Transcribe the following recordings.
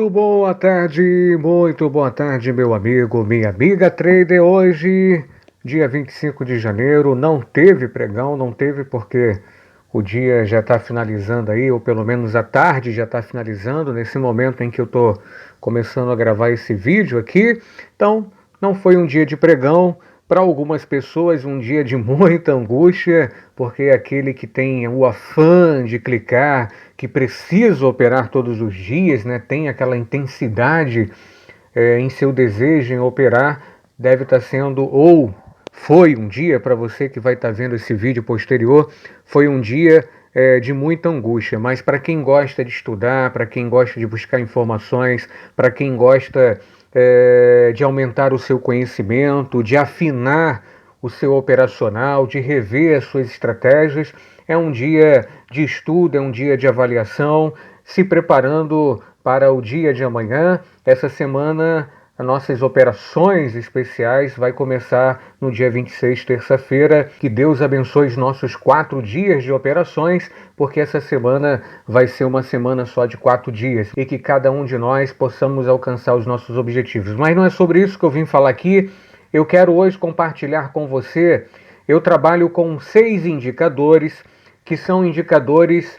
Muito boa tarde, meu amigo, minha amiga trader. Hoje, dia 25 de janeiro, não teve pregão, não teve porque o dia já está finalizando aí, ou pelo menos a tarde já está finalizando, nesse momento em que eu estou começando a gravar esse vídeo aqui. Então, não foi um dia de pregão. Para algumas pessoas, um dia de muita angústia, porque é aquele que tem o afã de clicar, que precisa operar todos os dias, né, tem aquela intensidade em seu desejo em operar, deve estar sendo, ou foi um dia, para você que vai estar vendo esse vídeo posterior, foi um dia de muita angústia. Mas para quem gosta de estudar, para quem gosta de buscar informações, para quem gosta de aumentar o seu conhecimento, de afinar o seu operacional, de rever as suas estratégias, é um dia de estudo, é um dia de avaliação, se preparando para o dia de amanhã. Essa semana, as nossas operações especiais vai começar no dia 26, terça-feira. Que Deus abençoe os nossos 4 dias de operações, porque essa semana vai ser uma semana só de 4 dias e que cada um de nós possamos alcançar os nossos objetivos. Mas não é sobre isso que eu vim falar aqui. Eu quero hoje compartilhar com você. Eu trabalho com 6 indicadores, que são indicadores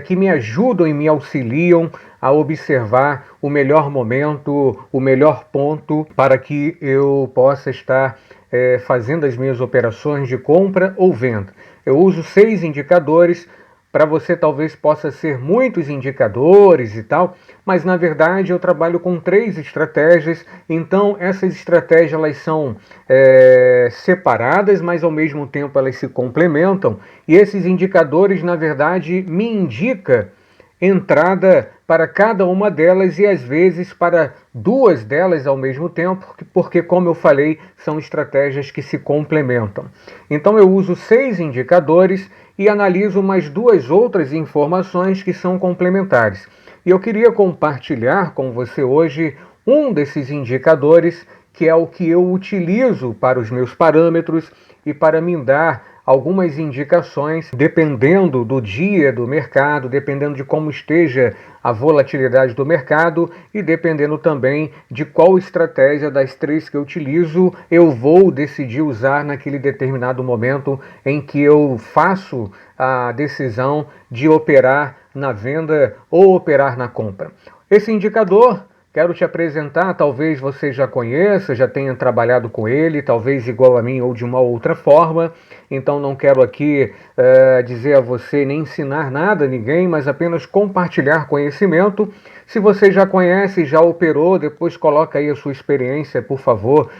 que me ajudam e me auxiliam a observar o melhor momento, o melhor ponto para que eu possa estar fazendo as minhas operações de compra ou venda. Eu uso 6 indicadores. Para você talvez possa ser muitos indicadores e tal, mas na verdade eu trabalho com 3 estratégias. Então essas estratégias elas são separadas, mas ao mesmo tempo elas se complementam, e esses indicadores na verdade me indicam entrada para cada uma delas e às vezes para 2 delas ao mesmo tempo, porque como eu falei, são estratégias que se complementam. Então eu uso 6 indicadores e analiso mais 2 outras informações que são complementares. E eu queria compartilhar com você hoje um desses indicadores, que é o que eu utilizo para os meus parâmetros e para me dar algumas indicações, dependendo do dia do mercado, dependendo de como esteja a volatilidade do mercado e dependendo também de qual estratégia das 3 que eu utilizo eu vou decidir usar naquele determinado momento em que eu faço a decisão de operar na venda ou operar na compra. Esse indicador quero te apresentar, talvez você já conheça, já tenha trabalhado com ele, talvez igual a mim ou de uma outra forma. Então não quero aqui dizer a você nem ensinar nada a ninguém, mas apenas compartilhar conhecimento. Se você já conhece, já operou, depois coloca aí a sua experiência, por favor,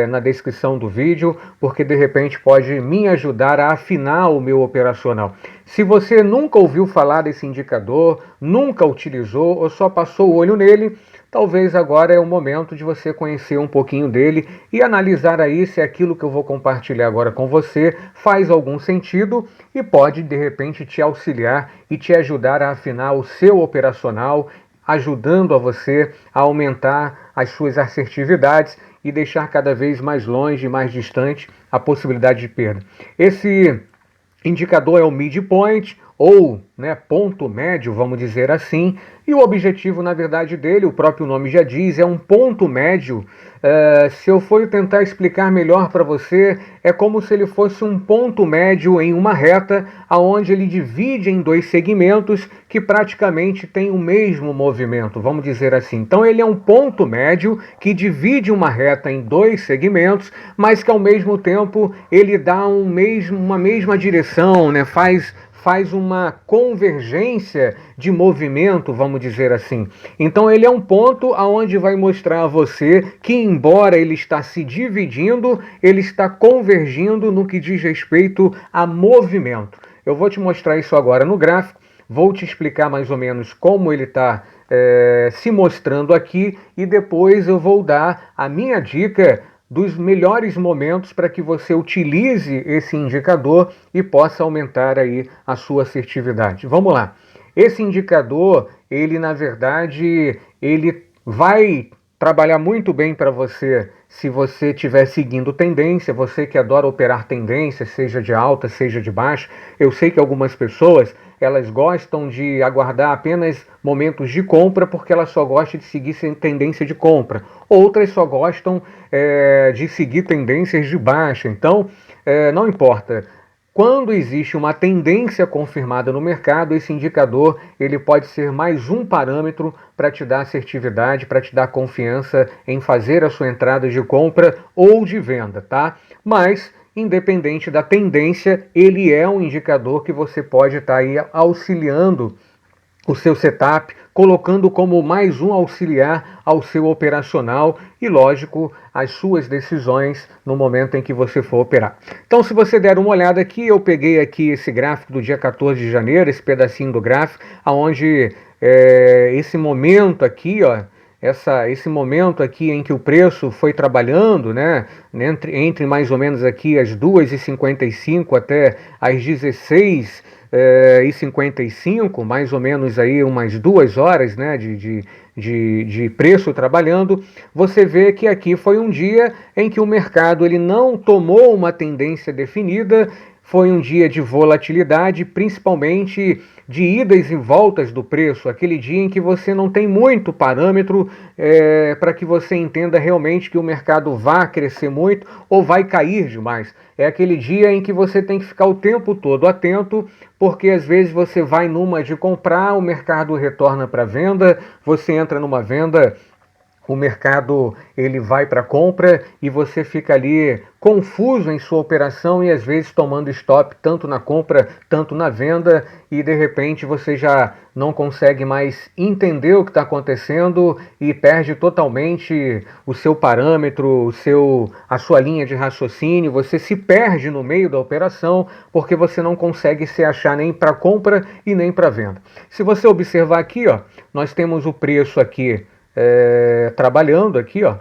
na descrição do vídeo, porque de repente pode me ajudar a afinar o meu operacional. Se você nunca ouviu falar desse indicador, nunca utilizou ou só passou o olho nele, talvez agora é o momento de você conhecer um pouquinho dele e analisar aí se aquilo que eu vou compartilhar agora com você faz algum sentido e pode de repente te auxiliar e te ajudar a afinar o seu operacional, ajudando a você a aumentar as suas assertividades e deixar cada vez mais longe e mais distante a possibilidade de perda. Esse indicador é o midpoint, ou ponto médio, vamos dizer assim, e o objetivo, na verdade, dele, o próprio nome já diz, é um ponto médio. Se eu for tentar explicar melhor para você, é como se ele fosse um ponto médio em uma reta, onde ele divide em 2 segmentos que praticamente têm o mesmo movimento, vamos dizer assim. Então ele é um ponto médio que divide uma reta em 2 segmentos, mas que ao mesmo tempo ele dá uma mesma direção, faz uma convergência de movimento, vamos dizer assim. Então ele é um ponto aonde vai mostrar a você que, embora ele está se dividindo, ele está convergindo no que diz respeito a movimento. Eu vou te mostrar isso agora no gráfico, vou te explicar mais ou menos como ele está se mostrando aqui e depois eu vou dar a minha dica dos melhores momentos para que você utilize esse indicador e possa aumentar aí a sua assertividade. Vamos lá. Esse indicador, ele na verdade, ele vai trabalhar muito bem para você se você estiver seguindo tendência, você que adora operar tendência, seja de alta, seja de baixa. Eu sei que algumas pessoas, elas gostam de aguardar apenas momentos de compra porque elas só gostam de seguir sem tendência de compra. Outras só gostam de seguir tendências de baixa. Então, não importa. Quando existe uma tendência confirmada no mercado, esse indicador ele pode ser mais um parâmetro para te dar assertividade, para te dar confiança em fazer a sua entrada de compra ou de venda, tá? Mas, independente da tendência, ele é um indicador que você pode estar aí auxiliando o seu setup, colocando como mais um auxiliar ao seu operacional e, lógico, as suas decisões no momento em que você for operar. Então, se você der uma olhada aqui, eu peguei aqui esse gráfico do dia 14 de janeiro, esse pedacinho do gráfico, onde esse momento aqui, ó, esse momento aqui em que o preço foi trabalhando, né, entre mais ou menos aqui as 2h55 até as 16h55, mais ou menos aí umas 2 horas, né, de preço trabalhando, você vê que aqui foi um dia em que o mercado ele não tomou uma tendência definida, foi um dia de volatilidade, principalmente de idas e voltas do preço, aquele dia em que você não tem muito parâmetro para que você entenda realmente que o mercado vai crescer muito ou vai cair demais. É aquele dia em que você tem que ficar o tempo todo atento, porque às vezes você vai numa de comprar, o mercado retorna para venda, você entra numa venda, o mercado ele vai para compra e você fica ali confuso em sua operação e às vezes tomando stop tanto na compra, tanto na venda, e de repente você já não consegue mais entender o que está acontecendo e perde totalmente o seu parâmetro, a sua linha de raciocínio, você se perde no meio da operação porque você não consegue se achar nem para compra e nem para venda. Se você observar aqui, ó, nós temos o preço aqui trabalhando aqui, ó,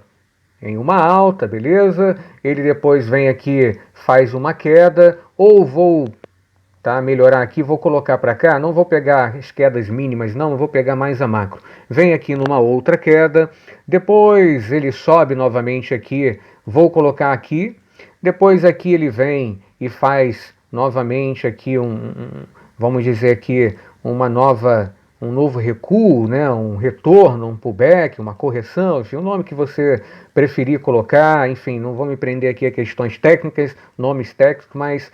em uma alta, beleza? Ele depois vem aqui, faz uma queda, ou vou melhorar aqui, vou colocar para cá, não vou pegar as quedas mínimas, não, vou pegar mais a macro. Vem aqui numa outra queda, depois ele sobe novamente aqui, vou colocar aqui, depois aqui ele vem e faz novamente aqui vamos dizer aqui, um novo recuo, né, um retorno, um pullback, uma correção, enfim, o nome que você preferir colocar, enfim, não vou me prender aqui a questões técnicas, nomes técnicos, mas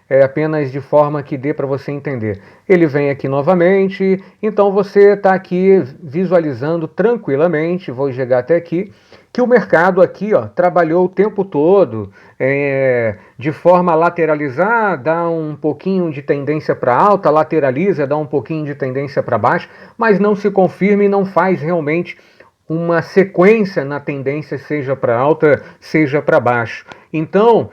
é apenas de forma que dê para você entender. Ele vem aqui novamente, então você está aqui visualizando tranquilamente, vou chegar até aqui, que o mercado aqui, ó, trabalhou o tempo todo de forma a lateralizar, dá um pouquinho de tendência para alta, lateraliza, dá um pouquinho de tendência para baixo, mas não se confirma e não faz realmente uma sequência na tendência, seja para alta, seja para baixo. Então,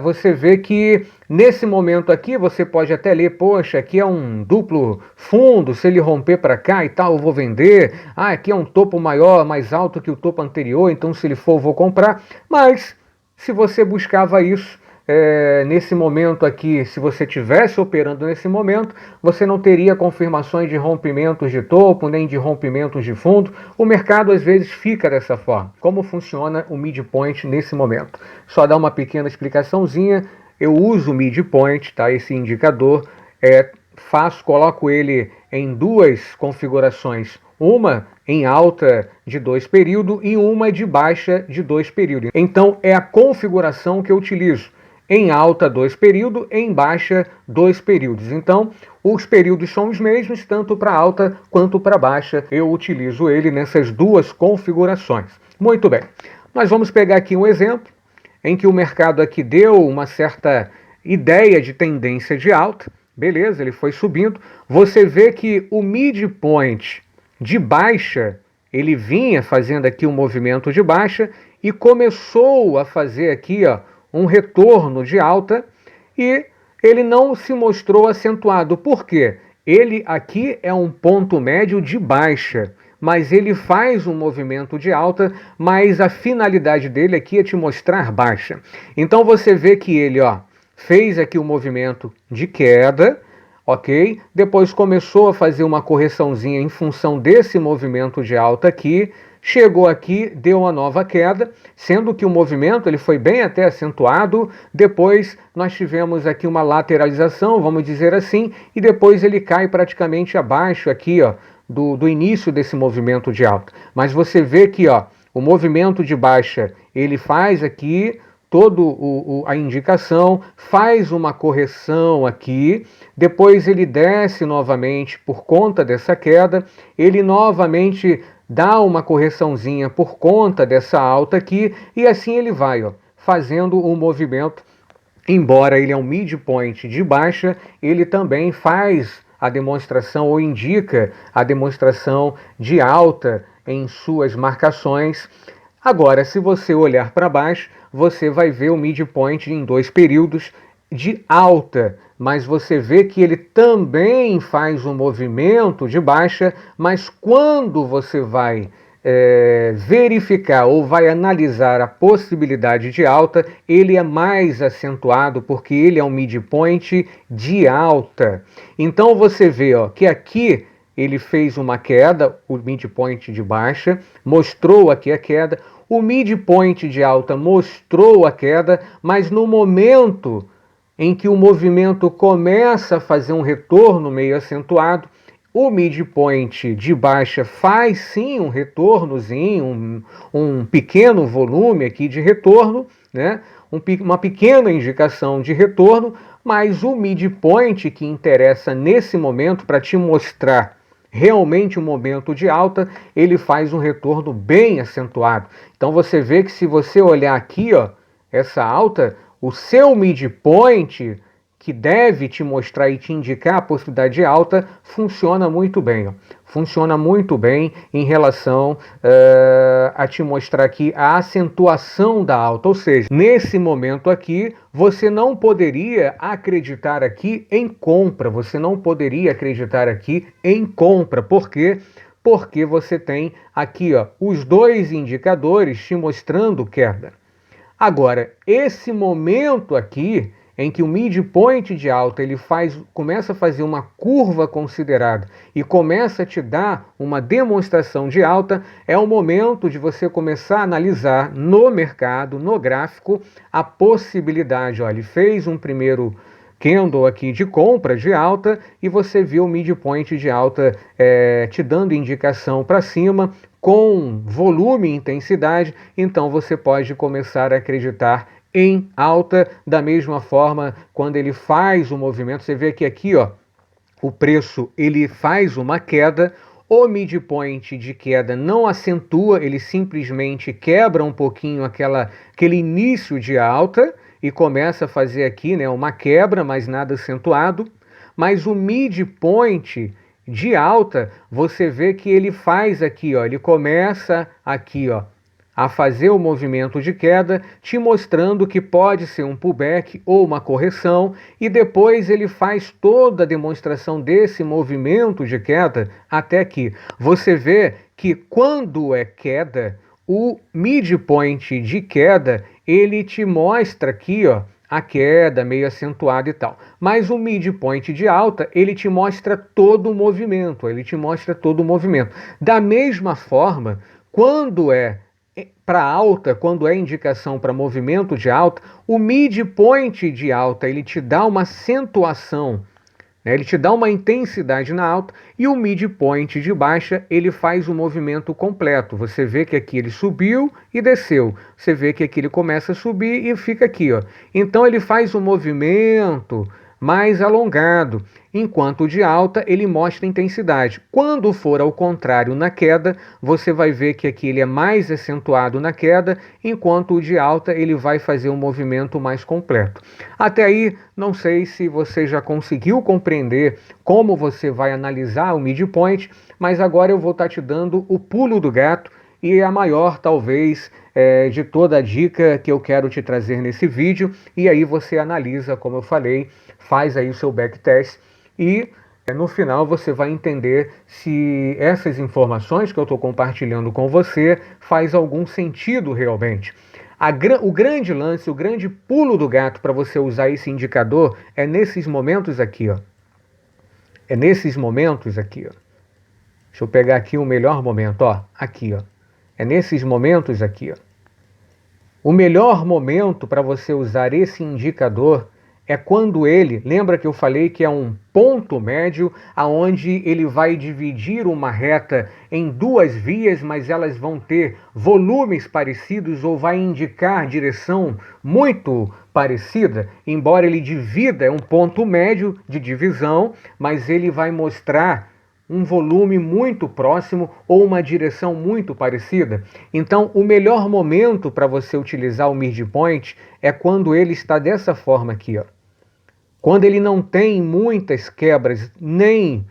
você vê que nesse momento aqui, você pode até ler, poxa, aqui é um duplo fundo, se ele romper para cá e tal, eu vou vender. Ah, aqui é um topo maior, mais alto que o topo anterior, então se ele for, eu vou comprar. Mas, se você buscava isso, nesse momento aqui, se você estivesse operando nesse momento, você não teria confirmações de rompimentos de topo, nem de rompimentos de fundo. O mercado às vezes fica dessa forma. Como funciona o midpoint nesse momento? Só dar uma pequena explicaçãozinha. Eu uso o midpoint, tá? Esse indicador, coloco ele em duas configurações. Uma em alta de 2 períodos e uma de baixa de 2 períodos. Então é a configuração que eu utilizo. Em alta 2 períodos, em baixa 2 períodos. Então, os períodos são os mesmos, tanto para alta quanto para baixa. Eu utilizo ele nessas duas configurações. Muito bem. Nós vamos pegar aqui um exemplo em que o mercado aqui deu uma certa ideia de tendência de alta. Beleza, ele foi subindo. Você vê que o midpoint de baixa, ele vinha fazendo aqui um movimento de baixa e começou a fazer aqui, ó, um retorno de alta e ele não se mostrou acentuado. Por quê? Ele aqui é um ponto médio de baixa, mas ele faz um movimento de alta, mas a finalidade dele aqui é te mostrar baixa. Então você vê que ele, ó, fez aqui um movimento de queda, ok? Depois começou a fazer uma correçãozinha em função desse movimento de alta aqui, chegou aqui, deu uma nova queda, sendo que o movimento ele foi bem até acentuado, depois nós tivemos aqui uma lateralização, vamos dizer assim, e depois ele cai praticamente abaixo aqui, ó, do início desse movimento de alta. Mas você vê que, ó, o movimento de baixa, ele faz aqui a indicação, faz uma correção aqui, depois ele desce novamente por conta dessa queda, ele novamente dá uma correçãozinha por conta dessa alta aqui, e assim ele vai, ó, fazendo um movimento. Embora ele é um midpoint de baixa, ele também faz a demonstração ou indica a demonstração de alta em suas marcações. Agora, se você olhar para baixo, você vai ver o midpoint em 2 períodos de alta, mas você vê que ele também faz um movimento de baixa, mas quando você vai verificar ou vai analisar a possibilidade de alta, ele é mais acentuado porque ele é um midpoint de alta. Então você vê, ó, que aqui ele fez uma queda, o midpoint de baixa, mostrou aqui a queda, o midpoint de alta mostrou a queda, mas no momento em que o movimento começa a fazer um retorno meio acentuado, o midpoint de baixa faz sim um retornozinho, um pequeno volume aqui de retorno, né? Uma pequena indicação de retorno, mas o midpoint que interessa nesse momento para te mostrar realmente um momento de alta, ele faz um retorno bem acentuado. Então você vê que se você olhar aqui, ó, essa alta, o seu midpoint que deve te mostrar e te indicar a possibilidade de alta, funciona muito bem. Ó. Funciona muito bem em relação a te mostrar aqui a acentuação da alta. Ou seja, nesse momento aqui, você não poderia acreditar aqui em compra. Você não poderia acreditar aqui em compra. Por quê? Porque você tem aqui, ó, os 2 indicadores te mostrando queda. Agora, esse momento aqui, em que o midpoint de alta ele começa a fazer uma curva considerada e começa a te dar uma demonstração de alta, é o momento de você começar a analisar no mercado, no gráfico, a possibilidade. Olha, ele fez um primeiro candle aqui de compra de alta e você viu o midpoint de alta te dando indicação para cima com volume e intensidade, então você pode começar a acreditar em alta. Da mesma forma, quando ele faz o movimento, você vê que aqui, ó, o preço ele faz uma queda, o midpoint de queda não acentua, ele simplesmente quebra um pouquinho aquele início de alta e começa a fazer aqui, né, uma quebra, mas nada acentuado. Mas o midpoint de alta, você vê que ele faz aqui, ó, ele começa aqui, ó, a fazer o movimento de queda, te mostrando que pode ser um pullback ou uma correção, e depois ele faz toda a demonstração desse movimento de queda até aqui. Você vê que quando é queda, o midpoint de queda, ele te mostra aqui, ó, a queda meio acentuada e tal. Mas o midpoint de alta, ele te mostra todo o movimento, Da mesma forma, quando é para alta, quando é indicação para movimento de alta, o midpoint de alta ele te dá uma acentuação, né? Ele te dá uma intensidade na alta, e o midpoint de baixa ele faz o movimento completo. Você vê que aqui ele subiu e desceu, você vê que aqui ele começa a subir e fica aqui, ó. Então ele faz um movimento mais alongado, enquanto o de alta ele mostra intensidade. Quando for ao contrário na queda, você vai ver que aqui ele é mais acentuado na queda, enquanto o de alta ele vai fazer um movimento mais completo. Até aí, não sei se você já conseguiu compreender como você vai analisar o midpoint, mas agora eu vou estar te dando o pulo do gato e a maior, talvez, de toda a dica que eu quero te trazer nesse vídeo, e aí você analisa, como eu falei, faz aí o seu backtest e no final você vai entender se essas informações que eu estou compartilhando com você faz algum sentido realmente. O grande lance, o grande pulo do gato para você usar esse indicador é nesses momentos aqui, ó. É nesses momentos aqui, ó. Deixa eu pegar aqui o melhor momento, ó. Aqui, ó. É nesses momentos aqui, ó. O melhor momento para você usar esse indicador é quando ele, lembra que eu falei que é um ponto médio, aonde ele vai dividir uma reta em duas vias, mas elas vão ter volumes parecidos ou vai indicar direção muito parecida, embora ele divida, é um ponto médio de divisão, mas ele vai mostrar um volume muito próximo ou uma direção muito parecida. Então, o melhor momento para você utilizar o midpoint é quando ele está dessa forma aqui, ó. Quando ele não tem muitas quebras nem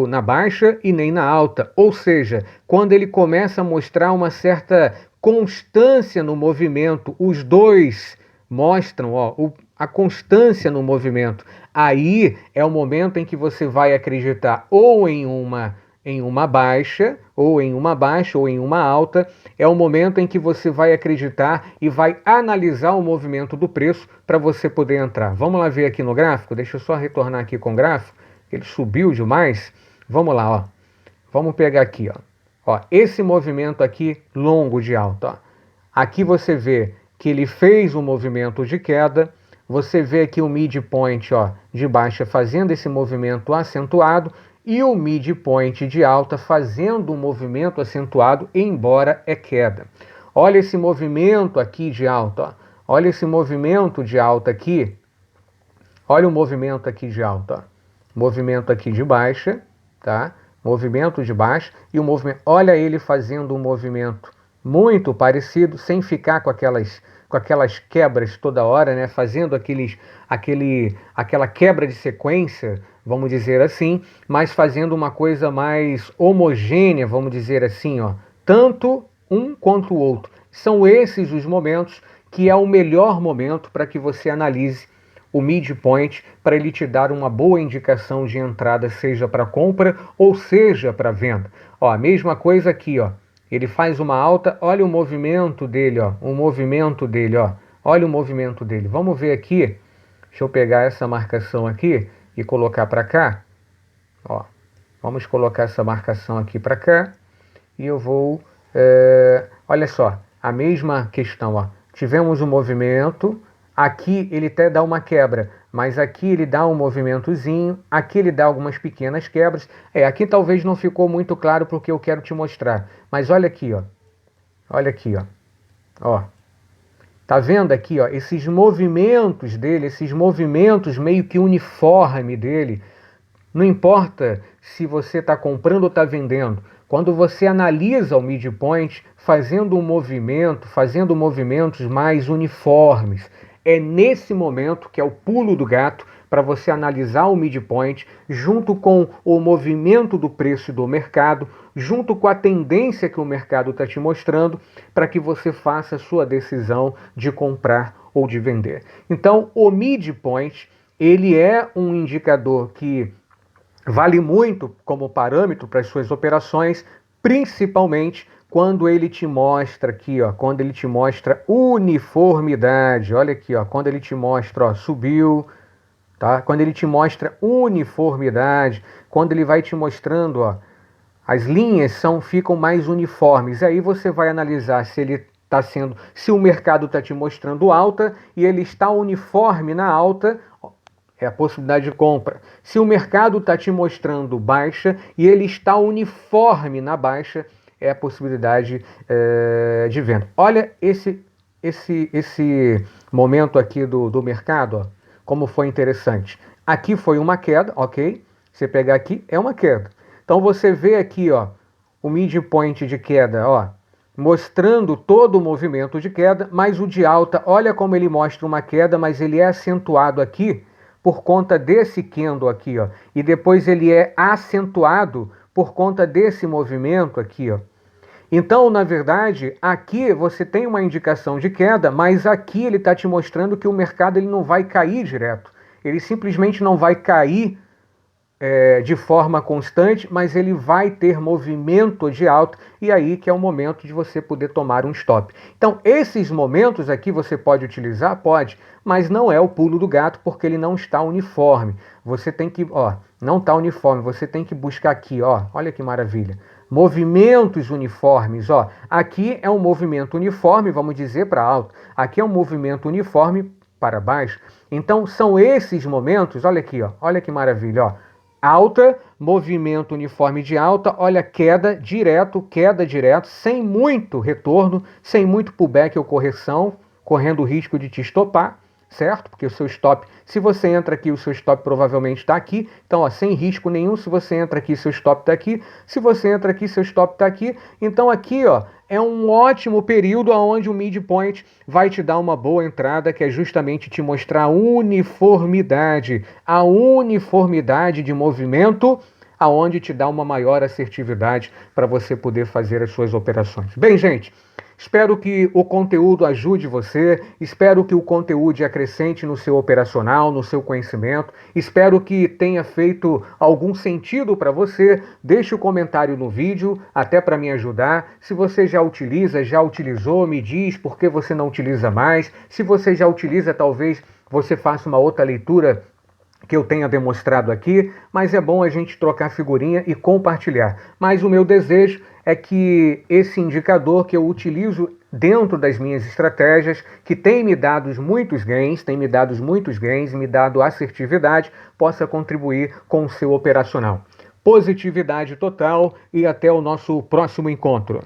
na baixa e nem na alta. Ou seja, quando ele começa a mostrar uma certa constância no movimento, os dois mostram a constância no movimento. Aí é o momento em que você vai acreditar ou em uma baixa, ou em uma alta, é o momento em que você vai acreditar e vai analisar o movimento do preço para você poder entrar. Vamos lá ver aqui no gráfico? Deixa eu só retornar aqui com o gráfico. Ele subiu demais. Vamos lá, ó. Vamos pegar aqui, ó. Ó, esse movimento aqui longo de alta, ó. Aqui você vê que ele fez um movimento de queda. Você vê aqui o midpoint, ó, de baixa fazendo esse movimento acentuado e o midpoint de alta fazendo um movimento acentuado, embora é queda. Olha esse movimento aqui de alta, ó. Olha esse movimento de alta aqui. Olha o movimento aqui de alta, ó. Movimento aqui de baixa, tá? Movimento de baixa e o movimento. Olha ele fazendo um movimento muito parecido, sem ficar com aquelas quebras toda hora, né? Fazendo aquela quebra de sequência, vamos dizer assim, mas fazendo uma coisa mais homogênea, vamos dizer assim, ó. Tanto um quanto o outro. São esses os momentos que é o melhor momento para que você analise o midpoint, para ele te dar uma boa indicação de entrada, seja para compra ou seja para venda. Ó, a mesma coisa aqui, ó. Ele faz uma alta, olha o movimento dele, ó. O movimento dele, ó. Olha o movimento dele. Vamos ver aqui. Deixa eu pegar essa marcação aqui e colocar para cá. Ó, vamos colocar essa marcação aqui para cá. E eu vou... olha só, a mesma questão, ó. Tivemos um movimento... Aqui ele até dá uma quebra, mas aqui ele dá um movimentozinho, aqui ele dá algumas pequenas quebras. Aqui talvez não ficou muito claro porque eu quero te mostrar. Mas olha aqui, ó. Olha aqui, ó. Ó. Tá vendo aqui, ó, esses movimentos dele, esses movimentos meio que uniforme dele. Não importa se você está comprando ou está vendendo. Quando você analisa o midpoint, fazendo movimentos mais uniformes, é nesse momento que é o pulo do gato para você analisar o midpoint junto com o movimento do preço do mercado, junto com a tendência que o mercado está te mostrando, para que você faça a sua decisão de comprar ou de vender. Então, o midpoint, ele é um indicador que vale muito como parâmetro para as suas operações, principalmente quando ele te mostra aqui, ó, quando ele te mostra uniformidade. Olha aqui, ó, quando ele te mostra, ó, subiu, tá? Quando ele te mostra uniformidade, quando ele vai te mostrando, ó, as linhas ficam mais uniformes. Aí você vai analisar se ele está sendo, se o mercado está te mostrando alta e ele está uniforme na alta, é a possibilidade de compra. Se o mercado está te mostrando baixa e ele está uniforme na baixa, é a possibilidade de venda. Olha esse momento aqui do mercado, ó, como foi interessante. Aqui foi uma queda, ok? Você pegar aqui, é uma queda. Então você vê aqui, ó, o midpoint de queda, ó, mostrando todo o movimento de queda, mas o de alta, olha como ele mostra uma queda, mas ele é acentuado aqui por conta desse candle aqui, ó, e depois ele é acentuado por conta desse movimento aqui, ó. Então, na verdade, aqui você tem uma indicação de queda, mas aqui ele está te mostrando que o mercado ele não vai cair direto. Ele simplesmente não vai cair de forma constante, mas ele vai ter movimento de alta, e aí que é o momento de você poder tomar um stop. Então, esses momentos aqui você pode utilizar? Pode, mas não é o pulo do gato, porque ele não está uniforme. Você tem que, ó, não está uniforme, você tem que buscar aqui, ó, olha que maravilha. movimentos uniformes, ó. Aqui é um movimento uniforme, vamos dizer, para alto. Aqui é um movimento uniforme para baixo. Então, são esses momentos, olha aqui, ó, olha que maravilha, ó. Alta, movimento uniforme de alta, olha, queda direto, sem muito retorno, sem muito pullback ou correção, correndo o risco de te estopar, certo? Porque o seu stop, se você entra aqui, o seu stop provavelmente está aqui. Então, ó, sem risco nenhum, se você entra aqui, seu stop está aqui. Se você entra aqui, seu stop está aqui. Então, aqui, ó, é um ótimo período onde o midpoint vai te dar uma boa entrada, que é justamente te mostrar a uniformidade de movimento, aonde te dá uma maior assertividade para você poder fazer as suas operações. Bem, gente, espero que o conteúdo ajude você, espero que o conteúdo acrescente no seu operacional, no seu conhecimento, espero que tenha feito algum sentido para você. Deixe o comentário no vídeo, até para me ajudar. Se você já utiliza, já utilizou, me diz por que você não utiliza mais. Se você já utiliza, talvez você faça uma outra leitura que eu tenha demonstrado aqui, mas é bom a gente trocar figurinha e compartilhar. Mas o meu desejo é que esse indicador que eu utilizo dentro das minhas estratégias, que tem me dado muitos gains, me dado assertividade, possa contribuir com o seu operacional. Positividade total e até o nosso próximo encontro.